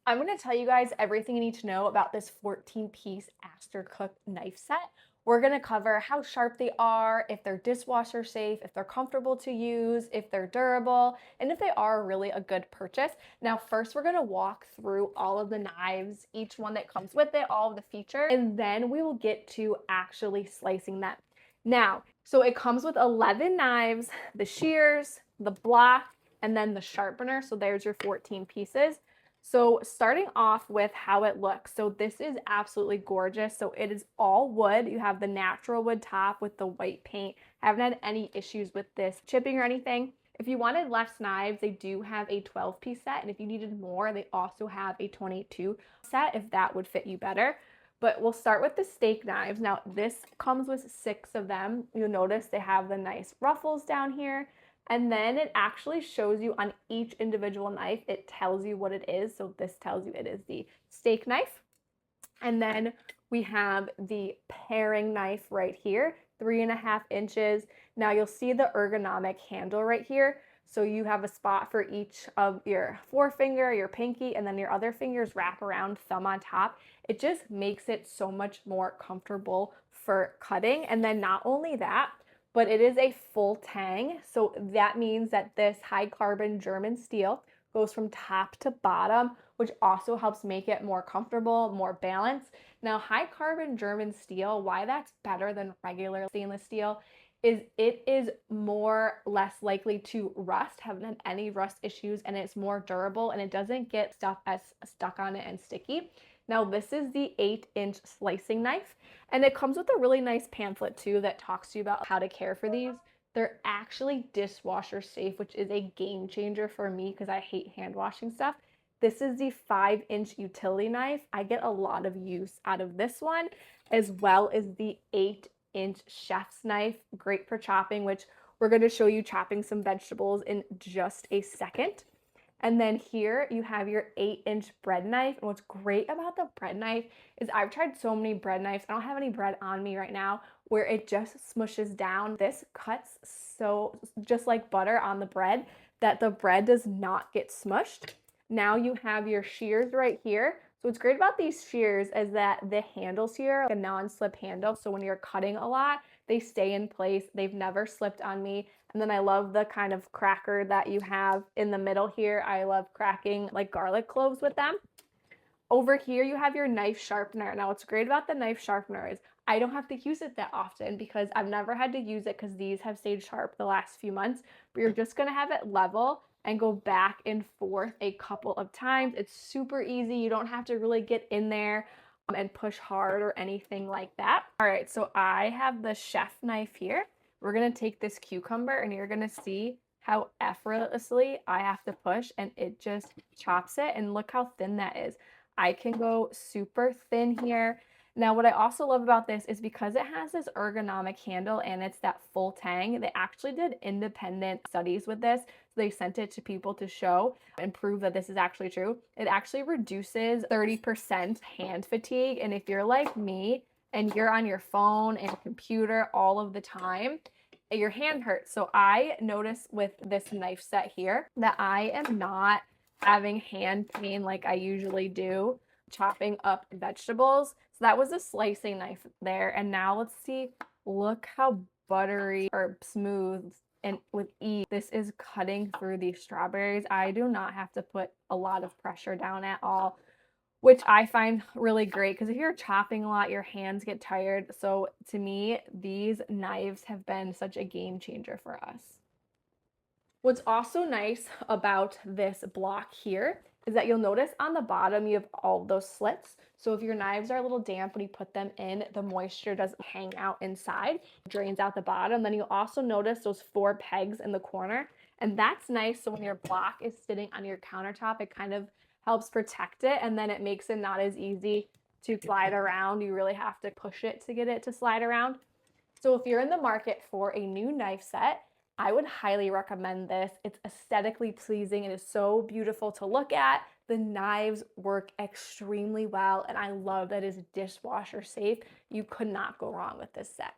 I'm going to tell you guys everything you need to know about this 14-piece Astercook knife set. We're going to cover how sharp they are, if they're dishwasher safe, if they're comfortable to use, if they're durable, and if they are really a good purchase. Now, first, we're going to walk through all of the knives, each one that comes with it, all of the features, and then we will get to actually slicing them. Now, so it comes with 11 knives, the shears, the block, and then the sharpener. So there's your 14 pieces. So starting off with how it looks. So this is absolutely gorgeous. So it is all wood. You have the natural wood top with the white paint. I haven't had any issues with this chipping or anything. If you wanted less knives, they do have a 12-piece set. And if you needed more, they also have a 22 set if that would fit you better. But we'll start with the steak knives. Now this comes with 6 of them. You'll notice they have the nice ruffles down here. And then it actually shows you on each individual knife, it tells you what it is. So this tells you it is the steak knife. And then we have the paring knife right here, 3.5 inches. Now you'll see the ergonomic handle right here. So you have a spot for each of your forefinger, your pinky, and then your other fingers wrap around, thumb on top. It just makes it so much more comfortable for cutting. And then not only that, but it is a full tang. So that means that this high carbon German steel goes from top to bottom, which also helps make it more comfortable, more balanced. Now, high carbon German steel, why that's better than regular stainless steel is it is less likely to rust, haven't had any rust issues, and it's more durable and it doesn't get stuff as stuck on it and sticky. Now this is the 8-inch slicing knife, and it comes with a really nice pamphlet too that talks to you about how to care for these. They're actually dishwasher safe, which is a game changer for me because I hate hand washing stuff. This is the 5-inch utility knife. I get a lot of use out of this one, as well as the 8-inch chef's knife, great for chopping, which we're going to show you chopping some vegetables in just a second. And then here you have your 8-inch bread knife. And what's great about the bread knife is I've tried so many bread knives. I don't have any bread on me right now where it just smushes down. This cuts so just like butter on the bread that the bread does not get smushed. Now you have your shears right here. So what's great about these shears is that the handles here are a non-slip handle. So when you're cutting a lot, they stay in place. They've never slipped on me. And then I love the kind of cracker that you have in the middle here. I love cracking like garlic cloves with them. Over here, you have your knife sharpener. Now, what's great about the knife sharpener is I don't have to use it that often because I've never had to use it because these have stayed sharp the last few months. But you're just going to have it level and go back and forth a couple of times. It's super easy. You don't have to really get in there and push hard or anything like that. All right, so I have the chef knife here. We're gonna take this cucumber and you're gonna see how effortlessly I have to push and it just chops it, and look how thin that is. I can go super thin here. Now, what I also love about this is because it has this ergonomic handle and it's that full tang, they actually did independent studies with this. So they sent it to people to show and prove that this is actually true. It actually reduces 30% hand fatigue. And if you're like me and you're on your phone and computer all of the time, your hand hurts. So I notice with this knife set here that I am not having hand pain like I usually do chopping up vegetables. So that was a slicing knife there. And now let's see, look how buttery or smooth and with ease this is cutting through these strawberries. I do not have to put a lot of pressure down at all, which I find really great because if you're chopping a lot, your hands get tired. So to me, these knives have been such a game changer for us. What's also nice about this block here is that you'll notice on the bottom you have all those slits. So if your knives are a little damp when you put them in, the moisture doesn't hang out inside, drains out the bottom. Then you'll also notice those 4 pegs in the corner. And that's nice. So when your block is sitting on your countertop, it kind of helps protect it, and then it makes it not as easy to slide around. You really have to push it to get it to slide around. So if you're in the market for a new knife set, I would highly recommend this. It's aesthetically pleasing. It is so beautiful to look at. The knives work extremely well, and I love that it's dishwasher safe. You could not go wrong with this set.